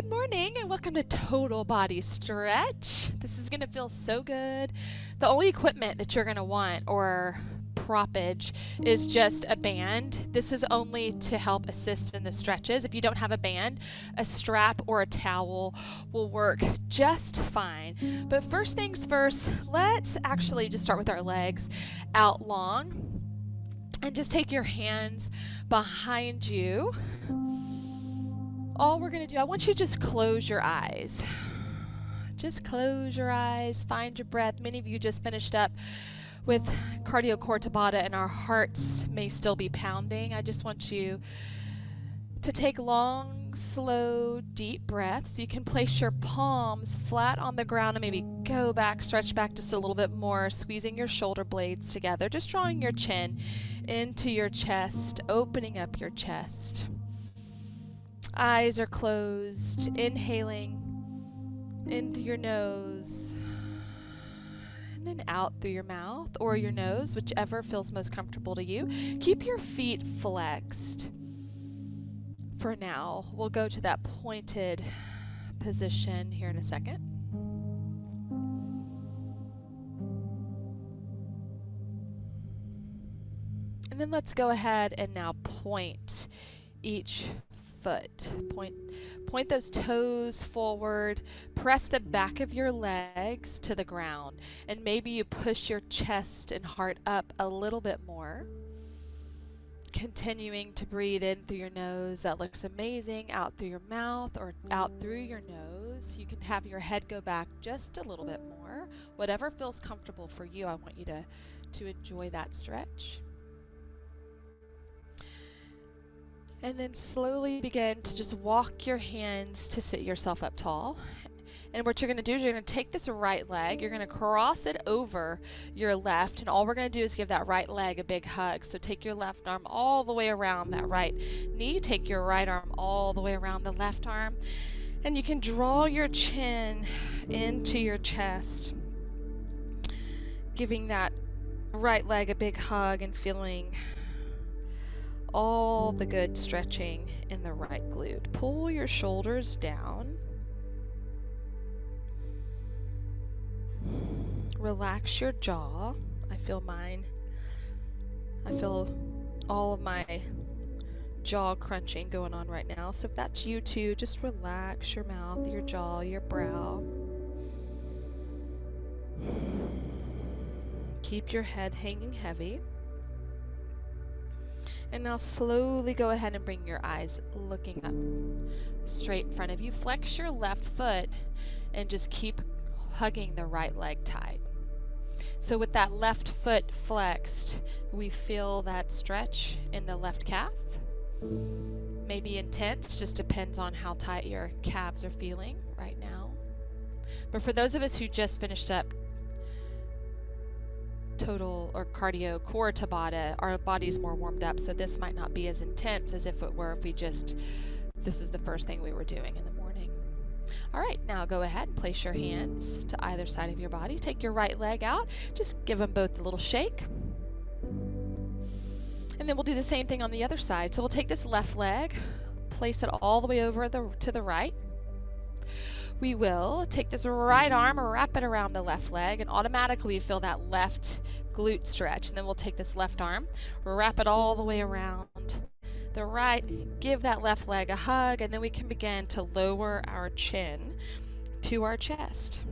Good morning and welcome to Total Body Stretch. This is going to feel so good. The only equipment that you're going to want or proppage is just a band. This is only to help assist in the stretches. If you don't have a band, a strap or a towel will work just fine. But first things first, let's actually just start with our legs out long and just take your hands behind you. All we're going to do, I want you to just close your eyes. Just close your eyes, find your breath. Many of you just finished up with cardio core tabata and our hearts may still be pounding. I just want you to take long, slow, deep breaths. You can place your palms flat on the ground and maybe go back, stretch back just a little bit more, squeezing your shoulder blades together, just drawing your chin into your chest, opening up your chest. Eyes are closed, inhaling in through your nose and then out through your mouth or your nose, whichever feels most comfortable to you. Keep your feet flexed. For now, we'll go to that pointed position here in a second. And then let's go ahead and now point each foot. Point those toes forward. Press the back of your legs to the ground. And maybe you push your chest and heart up a little bit more. Continuing to breathe in through your nose. That looks amazing. Out through your mouth or out through your nose. You can have your head go back just a little bit more. Whatever feels comfortable for you, I want you to enjoy that stretch. And then slowly begin to just walk your hands to sit yourself up tall. And what you're going to do is you're going to take this right leg, you're going to cross it over your left, and all we're going to do is give that right leg a big hug. So take your left arm all the way around that right knee, take your right arm all the way around the left arm, and you can draw your chin into your chest, giving that right leg a big hug and feeling all the good stretching in the right glute. Pull your shoulders down. Relax your jaw. I feel mine. I feel all of my jaw crunching going on right now. So if that's you too, just relax your mouth, your jaw, your brow. Keep your head hanging heavy. And now slowly go ahead and bring your eyes looking up straight in front of you. Flex your left foot and just keep hugging the right leg tight. So with that left foot flexed, we feel that stretch in the left calf. Maybe intense, just depends on how tight your calves are feeling right now. But for those of us who just finished up total or cardio core tabata, our body's more warmed up, so this might not be as intense as if it were if this is the first thing we were doing in the morning. All right, now go ahead and place your hands to either side of your body. Take your right leg out, just give them both a little shake. And then we'll do the same thing on the other side. So we'll take this left leg, place it all the way over to the right. We will take this right arm, wrap it around the left leg, and automatically we feel that left glute stretch. And then we'll take this left arm, wrap it all the way around the right, give that left leg a hug, and then we can begin to lower our chin to our chest.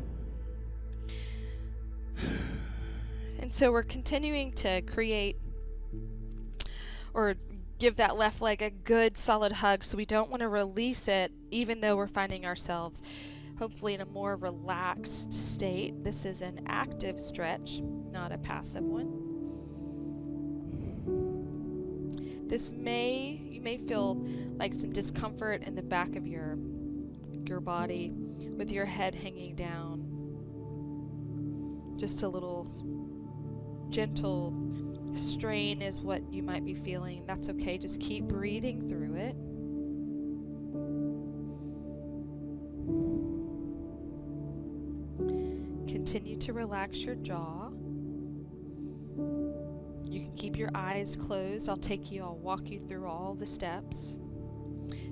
And so we're continuing to create or give that left leg a good solid hug, so we don't want to release it even though we're finding ourselves hopefully in a more relaxed state. This is an active stretch, not a passive one. You may feel like some discomfort in the back of your body with your head hanging down. Just a little gentle strain is what you might be feeling. That's okay. Just keep breathing through it. Continue to relax your jaw. You can keep your eyes closed. I'll walk you through all the steps.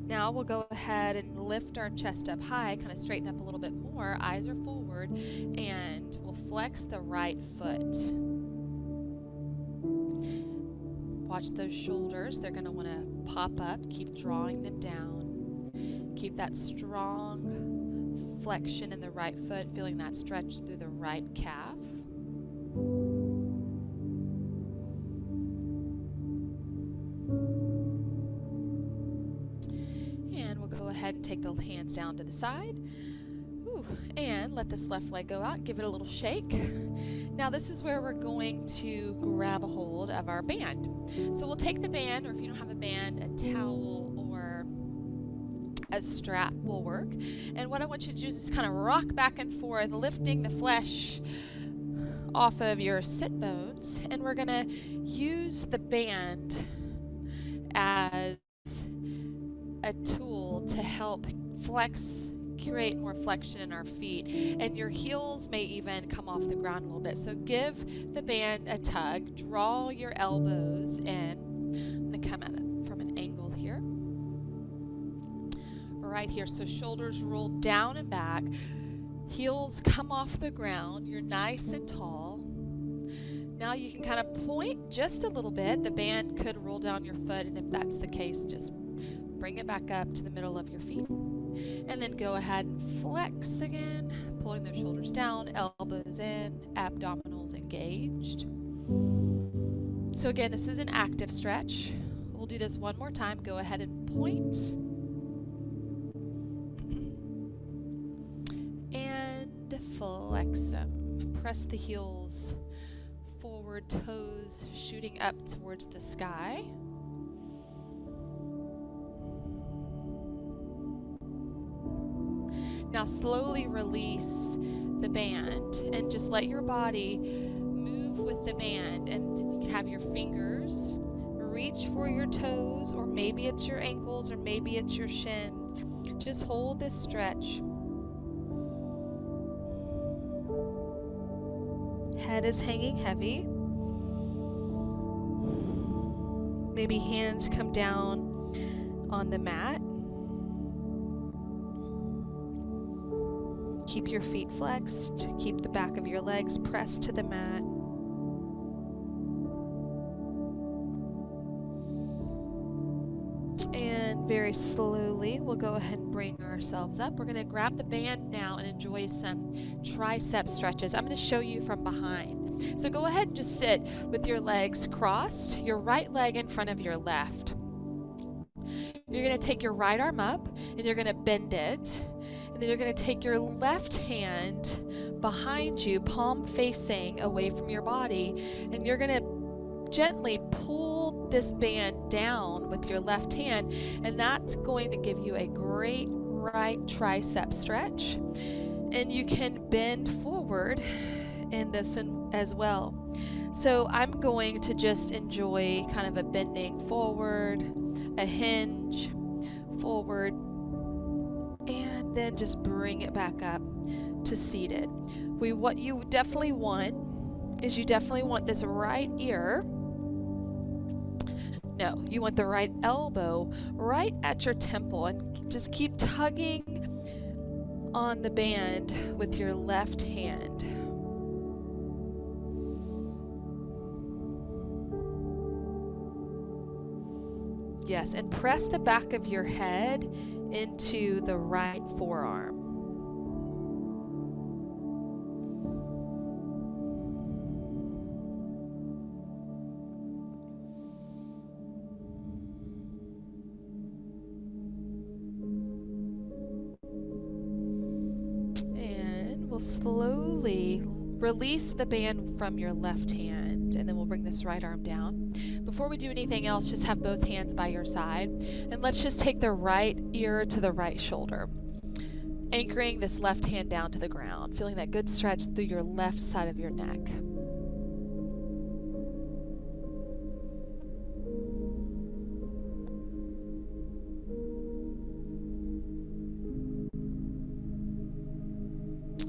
Now we'll go ahead and lift our chest up high, kind of straighten up a little bit more. Eyes are forward, and we'll flex the right foot. Watch those shoulders. They're going to want to pop up. Keep drawing them down. Keep that strong flexion in the right foot, feeling that stretch through the right calf. And we'll go ahead and take the hands down to the side. Ooh, and let this left leg go out. Give it a little shake. Now this is where we're going to grab a hold of our band. So we'll take the band, or if you don't have a band, a towel or a strap will work. And what I want you to do is just kind of rock back and forth, lifting the flesh off of your sit bones. And we're going to use the band as a tool to help create more flexion in our feet, and your heels may even come off the ground a little bit. So give the band a tug, draw your elbows in. I'm going to come at it from an angle here. Right here, so shoulders roll down and back, heels come off the ground, you're nice and tall. Now you can kind of point just a little bit. The band could roll down your foot, and if that's the case, just bring it back up to the middle of your feet. And then go ahead and flex again, pulling those shoulders down, elbows in, abdominals engaged. So again, this is an active stretch. We'll do this one more time. Go ahead and point. And flex them. Press the heels forward, toes shooting up towards the sky. Now slowly release the band and just let your body move with the band. And you can have your fingers reach for your toes, or maybe it's your ankles, or maybe it's your shin. Just hold this stretch. Head is hanging heavy. Maybe hands come down on the mat. Keep your feet flexed. Keep the back of your legs pressed to the mat. And very slowly, we'll go ahead and bring ourselves up. We're going to grab the band now and enjoy some tricep stretches. I'm going to show you from behind. So go ahead and just sit with your legs crossed, your right leg in front of your left. You're going to take your right arm up and you're going to bend it. And then you're going to take your left hand behind you, palm facing away from your body, and you're going to gently pull this band down with your left hand, and that's going to give you a great right tricep stretch. And you can bend forward in this as well. So I'm going to just enjoy kind of a bending forward, a hinge forward, and then just bring it back up to seated. What you definitely want is this right ear. No, you want the right elbow right at your temple, and just keep tugging on the band with your left hand. Yes, and press the back of your head into the right forearm. And we'll slowly release the band from your left hand, and then we'll bring this right arm down. Before we do anything else, just have both hands by your side, and let's just take the right ear to the right shoulder, anchoring this left hand down to the ground, feeling that good stretch through your left side of your neck.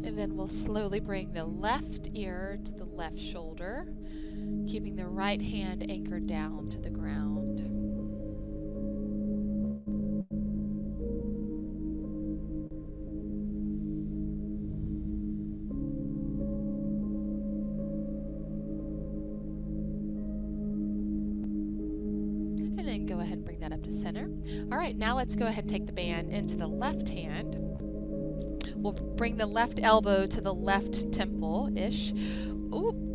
And then we'll slowly bring the left ear to the left shoulder, keeping the right hand anchored down to the ground. and go ahead and bring that up to center. All right, now let's go ahead and take the band into the left hand. We'll bring the left elbow to the left temple-ish. Ooh.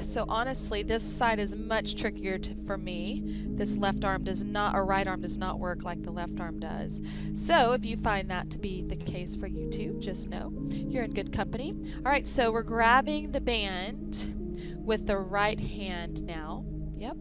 So honestly, this side is much trickier for me. This left arm does not, or right arm does not work like the left arm does. So if you find that to be the case for you too, just know you're in good company. All right, so we're grabbing the band with the right hand now. Yep.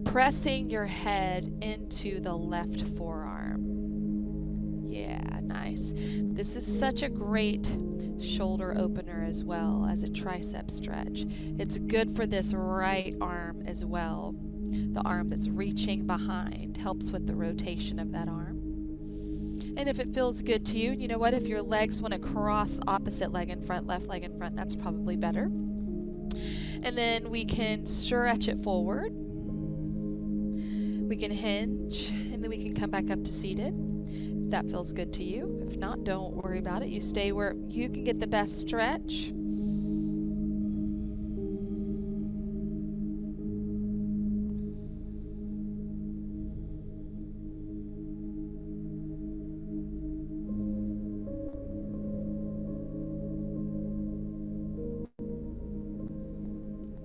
Pressing your head into the left forearm. Yeah, nice. This is such a great shoulder opener as well as a tricep stretch. It's good for this right arm as well. The arm that's reaching behind helps with the rotation of that arm. And if it feels good to you, you know what? If your legs want to cross the opposite leg in front, left leg in front, that's probably better. And then we can stretch it forward. We can hinge, and then we can come back up to seated. If that feels good to you. If not, don't worry about it. You stay where you can get the best stretch.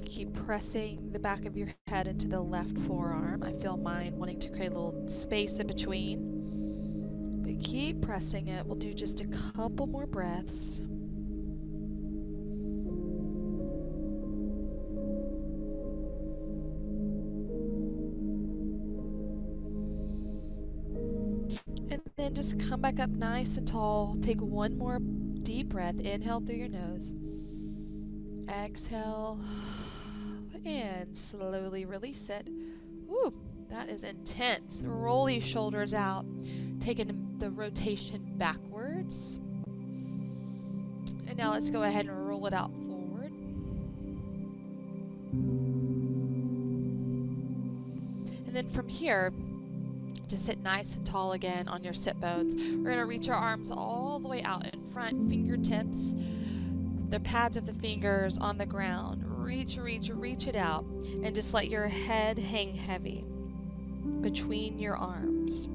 Keep pressing the back of your head into the left forearm. I feel mine wanting to create a little space in between. But keep pressing it. We'll do just a couple more breaths. And then just come back up nice and tall. Take one more deep breath. Inhale through your nose. Exhale. And slowly release it. Woo, that is intense. Roll these shoulders out, taking the rotation backwards. And now let's go ahead and roll it out forward. And then from here, just sit nice and tall again on your sit bones. We're going to reach our arms all the way out in front, fingertips, the pads of the fingers on the ground. Reach it out, and just let your head hang heavy between your arms.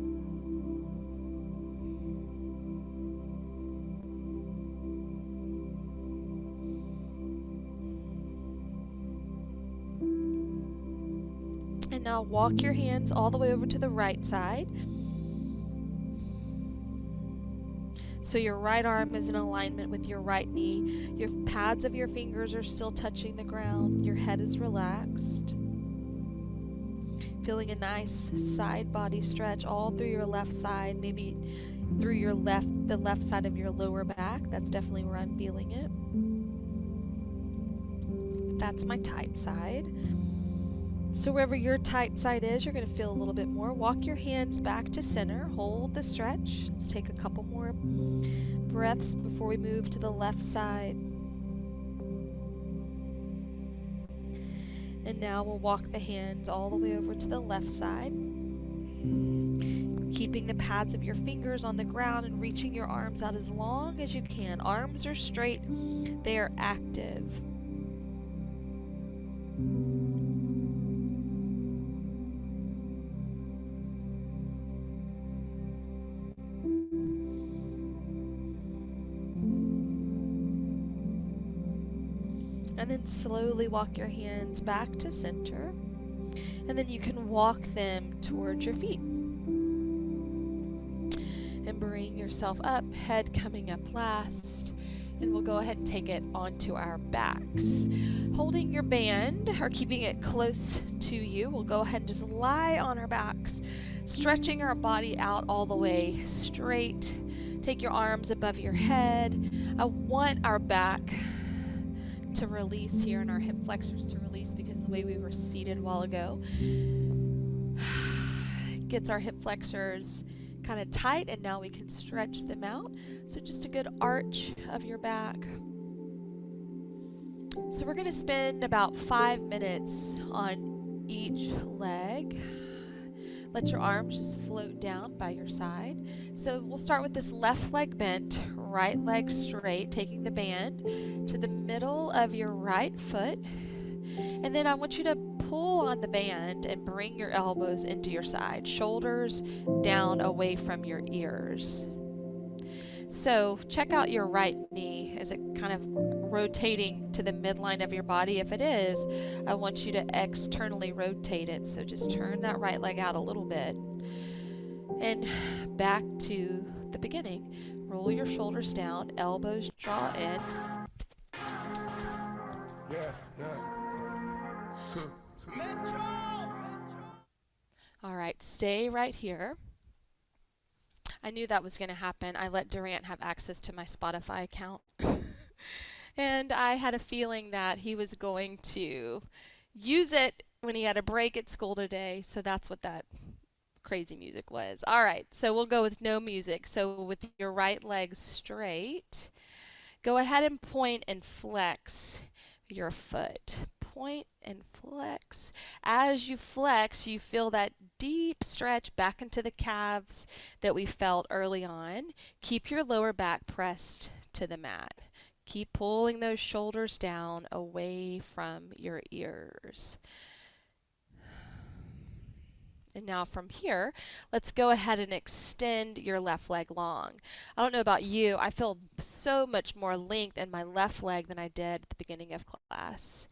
And now walk your hands all the way over to the right side. So your right arm is in alignment with your right knee. Your pads of your fingers are still touching the ground. Your head is relaxed. Feeling a nice side body stretch all through your left side, maybe through the left side of your lower back. That's definitely where I'm feeling it. That's my tight side. So wherever your tight side is, you're going to feel a little bit more. Walk your hands back to center. Hold the stretch. Let's take a couple more breaths before we move to the left side. And now we'll walk the hands all the way over to the left side. Keeping the pads of your fingers on the ground and reaching your arms out as long as you can. Arms are straight. They are active. And then slowly walk your hands back to center. And then you can walk them towards your feet. And bring yourself up, head coming up last. And we'll go ahead and take it onto our backs. Holding your band or keeping it close to you, we'll go ahead and just lie on our backs, stretching our body out all the way straight. Take your arms above your head. I want our back to release here and our hip flexors to release, because the way we were seated a while ago gets our hip flexors kind of tight, and now we can stretch them out. So just a good arch of your back. So we're going to spend about 5 minutes on each leg. Let your arms just float down by your side. So we'll start with this left leg bent, right leg straight, taking the band to the middle of your right foot. And then I want you to pull on the band and bring your elbows into your side, shoulders down away from your ears. So check out your right knee. Is it kind of rotating to the midline of your body? If it is, I want you to externally rotate it. So just turn that right leg out a little bit. And back to the beginning. Roll your shoulders down, elbows draw in. All right, stay right here. I knew that was going to happen. I let Durant have access to my Spotify account. And I had a feeling that he was going to use it when he had a break at school today. So that's what that crazy music was. All right, so we'll go with no music. So with your right leg straight, go ahead and point and flex your foot. Point and flex. As you flex, you feel that deep stretch back into the calves that we felt early on. Keep your lower back pressed to the mat. Keep pulling those shoulders down away from your ears. And now from here, let's go ahead and extend your left leg long. I don't know about you, I feel so much more length in my left leg than I did at the beginning of class.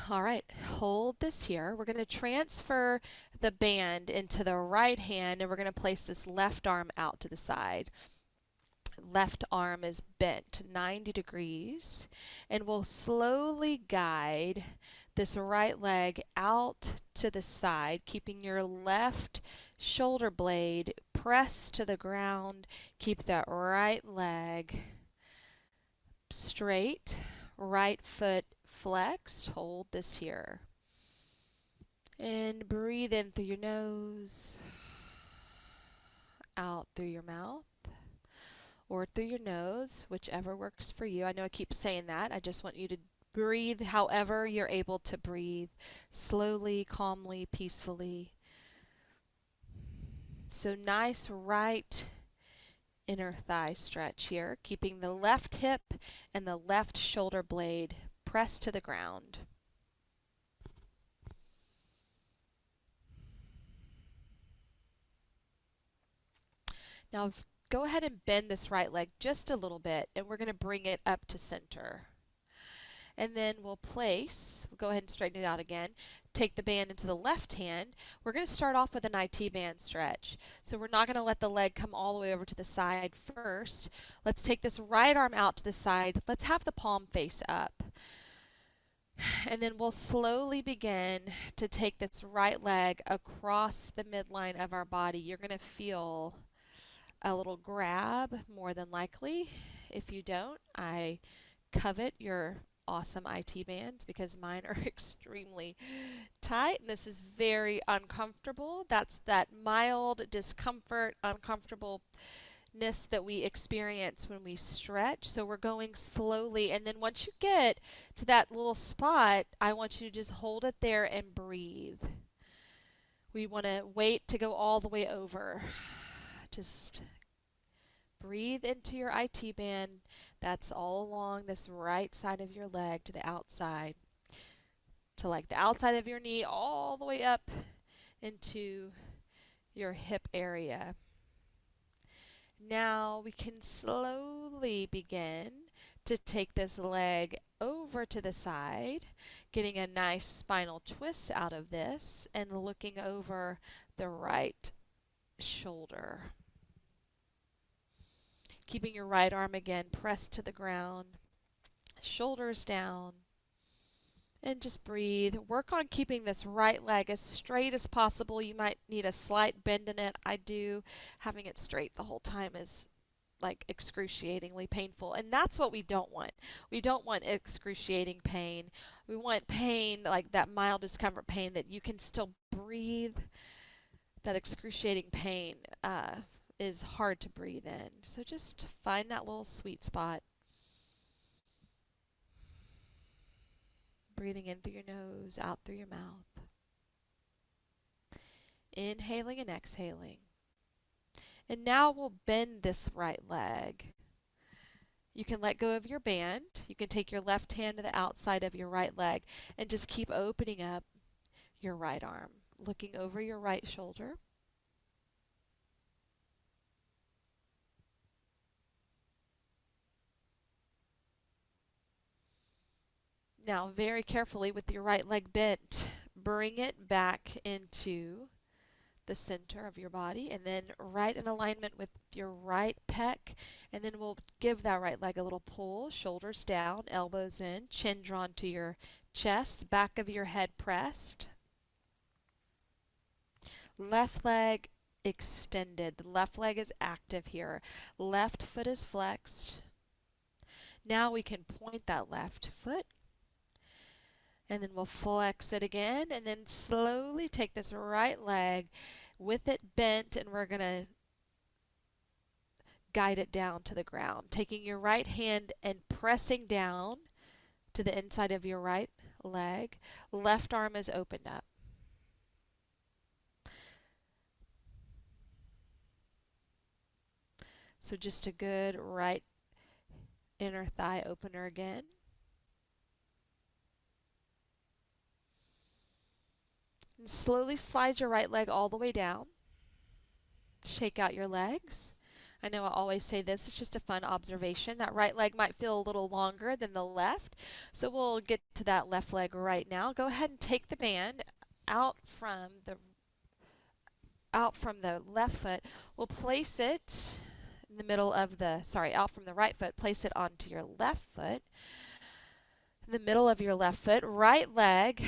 All right, hold this here. We're going to transfer the band into the right hand, and we're going to place this left arm out to the side. Left arm is bent 90 degrees, and we'll slowly guide this right leg out to the side, keeping your left shoulder blade pressed to the ground. Keep that right leg straight, right foot flexed. Hold this here. And breathe in through your nose, out through your mouth, or through your nose, whichever works for you. I know I keep saying that. I just want you to breathe however you're able to breathe, slowly, calmly, peacefully. So nice right inner thigh stretch here, keeping the left hip and the left shoulder blade pressed to the ground. Now go ahead and bend this right leg just a little bit, and we're going to bring it up to center. And then we'll go ahead and straighten it out again, take the band into the left hand. We're going to start off with an IT band stretch. So we're not going to let the leg come all the way over to the side first. Let's take this right arm out to the side. Let's have the palm face up. And then we'll slowly begin to take this right leg across the midline of our body. You're going to feel a little grab, more than likely. If you don't, I covet your awesome IT bands because mine are extremely tight, and this is very uncomfortable. That's that mild discomfort, uncomfortableness that we experience when we stretch. So we're going slowly, and then once you get to that little spot, I want you to just hold it there and breathe. We want to wait to go all the way over. Just breathe into your IT band. That's all along this right side of your leg to the outside, to like the outside of your knee all the way up into your hip area. Now we can slowly begin to take this leg over to the side, getting a nice spinal twist out of this and looking over the right shoulder. Keeping your right arm again pressed to the ground, shoulders down, and just breathe. Work on keeping this right leg as straight as possible. You might need a slight bend in it. I do. Having it straight the whole time is like excruciatingly painful, and that's what we don't want. We don't want excruciating pain. We want pain, like that mild discomfort pain that you can still breathe. That excruciating pain is hard to breathe in. So just find that little sweet spot. Breathing in through your nose, out through your mouth. Inhaling and exhaling. And now we'll bend this right leg. You can let go of your band. You can take your left hand to the outside of your right leg and just keep opening up your right arm, looking over your right shoulder. Now, very carefully with your right leg bent, bring it back into the center of your body and then right in alignment with your right pec, and then we'll give that right leg a little pull, shoulders down, elbows in, chin drawn to your chest, back of your head pressed. Left leg extended. The left leg is active here. Left foot is flexed. Now we can point that left foot and then we'll flex it again and then slowly take this right leg with it bent and we're going to guide it down to the ground. Taking your right hand and pressing down to the inside of your right leg. Left arm is opened up. So just a good right inner thigh opener again. And slowly slide your right leg all the way down. Shake out your legs. I know I always say this, it's just a fun observation. That right leg might feel a little longer than the left, so we'll get to that left leg right now. Go ahead and take the band out from the left foot. We'll place it in the middle of out from the right foot, place it onto your left foot. In the middle of your left foot, right leg,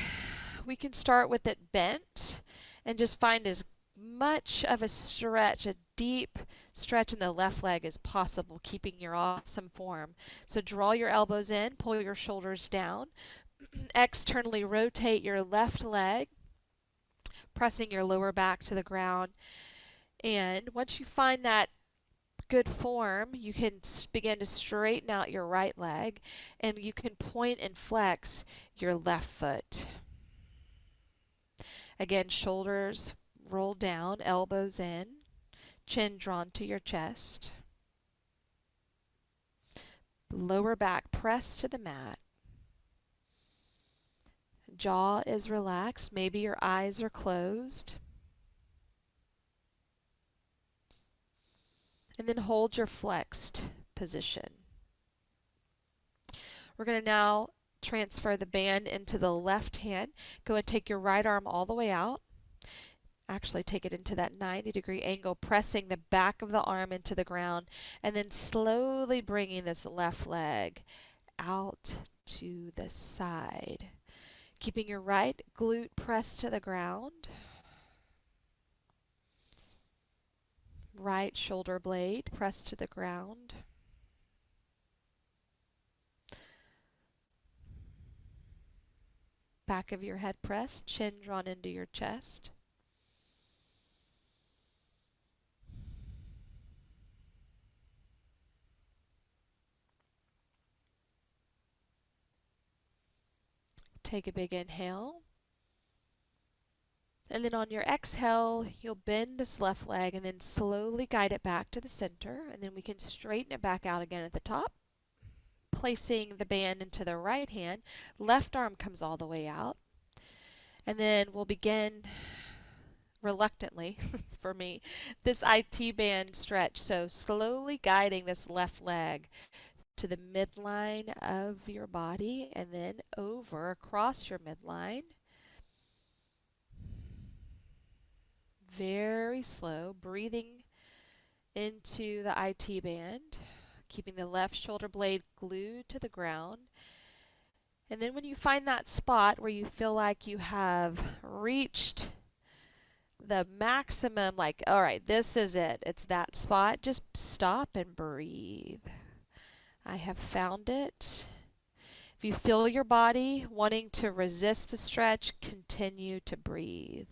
we can start with it bent and just find as much of a stretch, a deep stretch in the left leg as possible, keeping your awesome form. So draw your elbows in, pull your shoulders down, externally rotate your left leg, pressing your lower back to the ground. And once you find that good form, you can begin to straighten out your right leg and you can point and flex your left foot. Again, shoulders roll down, elbows in, chin drawn to your chest. Lower back pressed to the mat. Jaw is relaxed, maybe your eyes are closed. And then hold your flexed position. We're going to now transfer the band into the left hand. Go and take your right arm all the way out. Actually take it into that 90-degree angle, pressing the back of the arm into the ground, and then slowly bringing this left leg out to the side. Keeping your right glute pressed to the ground. Right shoulder blade pressed to the ground. Back of your head pressed, chin drawn into your chest. Take a big inhale. And then on your exhale, you'll bend this left leg and then slowly guide it back to the center. And then we can straighten it back out again at the top. Placing the band into the right hand, left arm comes all the way out. And then we'll begin, reluctantly for me, this IT band stretch. So slowly guiding this left leg to the midline of your body and then over across your midline. Very slow, breathing into the IT band, keeping the left shoulder blade glued to the ground. And then when you find that spot where you feel like you have reached the maximum, like, all right, this is it, it's that spot, just stop and breathe. I have found it. If you feel your body wanting to resist the stretch, continue to breathe.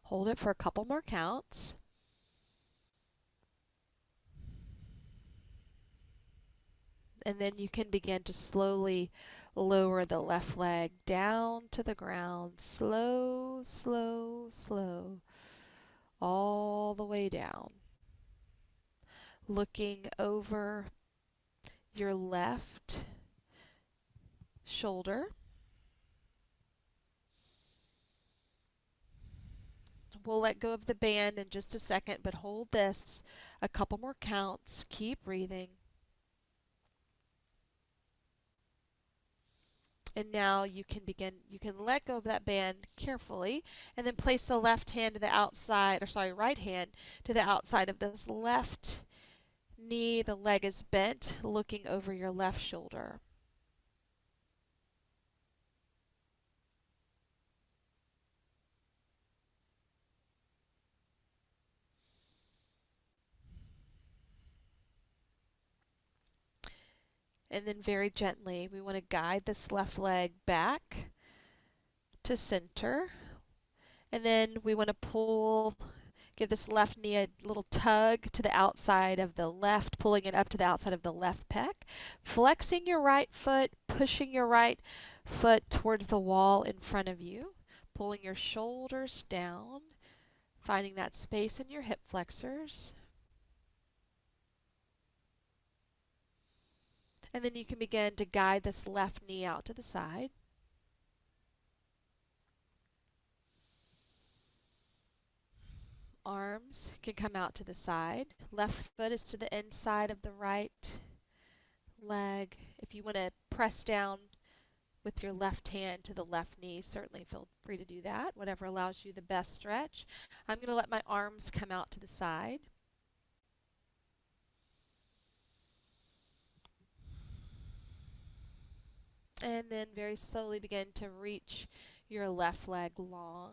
Hold it for a couple more counts. And then you can begin to slowly lower the left leg down to the ground. Slow, slow, slow. All the way down. Looking over your left shoulder. We'll let go of the band in just a second, but hold this a couple more counts. Keep breathing. And now you can let go of that band carefully and then place the left hand to the outside, or sorry, right hand to the outside of this left knee. The leg is bent, looking over your left shoulder. And then very gently, we want to guide this left leg back to center. And then we want to give this left knee a little tug to the outside of the left, pulling it up to the outside of the left pec. Flexing your right foot, pushing your right foot towards the wall in front of you. Pulling your shoulders down, finding that space in your hip flexors. And then you can begin to guide this left knee out to the side. Arms can come out to the side. Left foot is to the inside of the right leg. If you want to press down with your left hand to the left knee, certainly feel free to do that, whatever allows you the best stretch. I'm going to let my arms come out to the side. And then very slowly begin to reach your left leg long.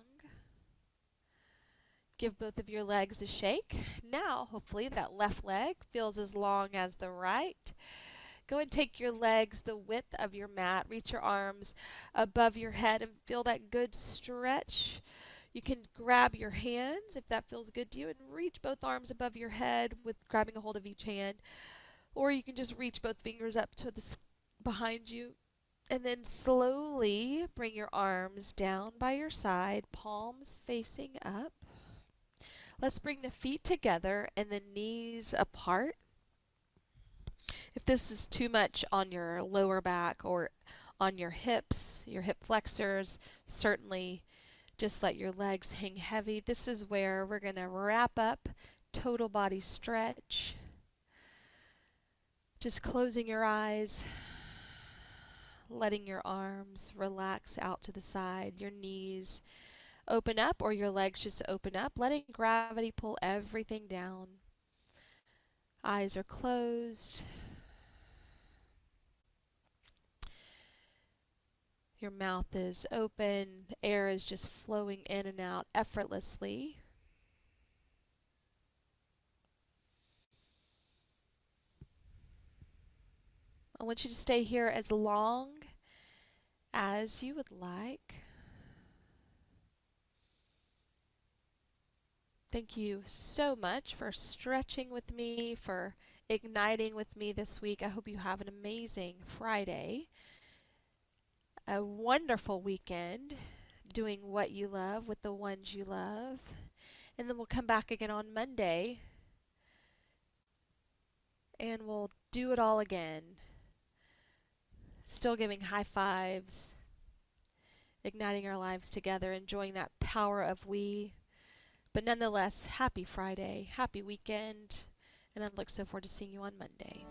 Give both of your legs a shake. Now, hopefully, that left leg feels as long as the right. Go and take your legs the width of your mat. Reach your arms above your head and feel that good stretch. You can grab your hands if that feels good to you and reach both arms above your head with grabbing a hold of each hand. Or you can just reach both fingers up to behind you. And then slowly bring your arms down by your side, palms facing up. Let's bring the feet together and the knees apart. If this is too much on your lower back or on your hips, your hip flexors, certainly just let your legs hang heavy. This is where we're going to wrap up total body stretch. Just closing your eyes. Letting your arms relax out to the side, your knees open up or your legs just open up, letting gravity pull everything down. Eyes are closed. Your mouth is open. The air is just flowing in and out effortlessly. I want you to stay here as long as you would like. Thank you so much for stretching with me, for igniting with me this week. I hope you have an amazing Friday, a wonderful weekend, doing what you love with the ones you love. And then we'll come back again on Monday and we'll do it all again. Still giving high fives, igniting our lives together, enjoying that power of we. But nonetheless, happy Friday, happy weekend, and I look so forward to seeing you on Monday.